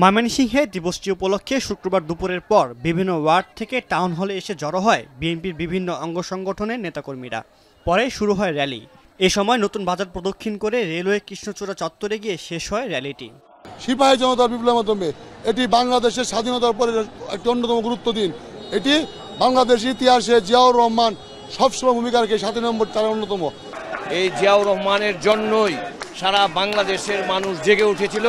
ময়মনসিংহে দিবসটি উপলক্ষে শুক্রবার দুপুরের পর বিভিন্ন ওয়ার্ড থেকে টাউন হলে এসে জড়ো হয় বিএনপির বিভিন্ন অঙ্গ সংগঠনের নেতাকর্মীরা। পরে শুরু হয় র্যালি। এ সময় নতুন বাজার প্রদক্ষিণ করে রেলওয়ে কৃষ্ণচূড়া চত্বরে গিয়ে শেষ হয় র্যালিটি। সিপাহী জনতার বিপ্লবের মাধ্যমে এটি বাংলাদেশের স্বাধীনতার পরে একটি অন্যতম গুরুত্ব দিন। এটি বাংলাদেশের ইতিহাসে জিয়াউর রহমান সবসময় ভূমিকা রেখে 7 নম্বর তারা অন্যতম। এই জিয়াউর রহমানের জন্যই সারা বাংলাদেশের মানুষ জেগে উঠেছিল।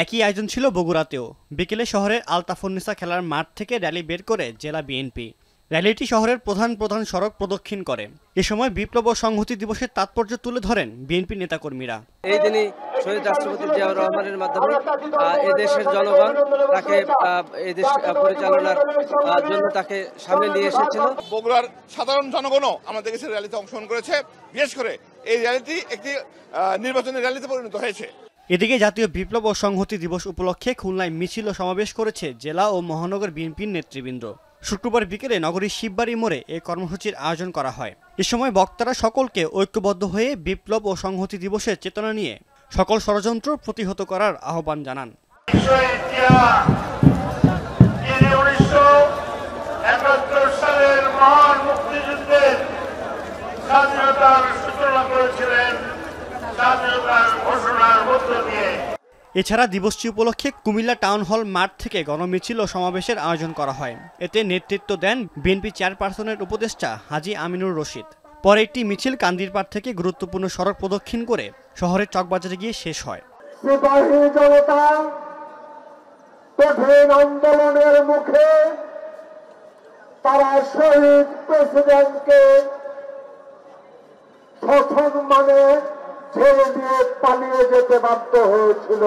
একই আয়োজন ছিল বগুড়াতেও। বিকেলে শহরের আলতাফুন্নিসা খেলার মাঠ থেকে র্যালি বের করে জেলা বিএনপি। র্যালিটি শহরের প্রধান প্রধান সড়ক প্রদক্ষিণ করে। এ সময় বিপ্লব ও সংহতি দিবসের তাৎপর্য তুলে ধরেন বিএনপি নেতাকর্মীরা। এই দিনই শহীদ রাষ্ট্রপতি জিয়াউর রহমানের মাধ্যমে এদেশের জনগণ তাকে এই দেশ পরিচালনার জন্য তাকে সামনে নিয়ে এসেছিল। বগুড়ার সাধারণ জনগণও আমাদের কাছে র্যালিতে অংশগ্রহণ করেছে। বিশেষ করে এই র্যালিটি একটি নির্বাচনী র্যালিতে পরিণত হয়েছে। এদিকে জাতীয় বিপ্লব ও সংহতি দিবস উপলক্ষে খুলনায় মিছিল ও সমাবেশ করেছে জেলা ও মহানগর বিএনপির নেতৃবৃন্দ। শুক্রবার বিকেলে নগরীর শিববাড়ি মোড়ে এই কর্মসূচির আয়োজন করা হয়। এ সময় বক্তারা সকলকে ঐক্যবদ্ধ হয়ে বিপ্লব ও সংহতি দিবসের চেতনা নিয়ে সকল ষড়যন্ত্র প্রতিহত করার আহ্বান জানান। এছাড়া দিবসটি উপলক্ষে কুমিল্লা টাউন হল মাঠ থেকে গণমিছিল ও সমাবেশের আয়োজন করা হয়। এতে নেতৃত্ব দেন বিএনপি চেয়ারপারসনের উপদেষ্টা হাজী আমিনুর রশিদ। পরে একটি মিছিল কান্দিরপাড় থেকে গুরুত্বপূর্ণ সড়ক প্রদক্ষিণ করে শহরের চকবাজারে গিয়ে শেষ হয়। আন্দোলনের মুখে তারা শহীদ প্রেসিডেন্টকে সসম্মানে ছেড়ে দিয়ে পালিয়ে যেতে বাধ্য হয়েছিল।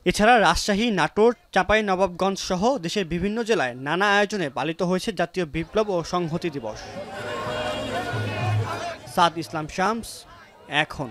এছাড়া রাজশাহী, নাটোর, চাঁপাইনবাবগঞ্জ সহ দেশের বিভিন্ন জেলায় নানা আয়োজনে পালিত হয়েছে জাতীয় বিপ্লব ও সংহতি দিবস। সাদ ইসলাম শামস, এখন।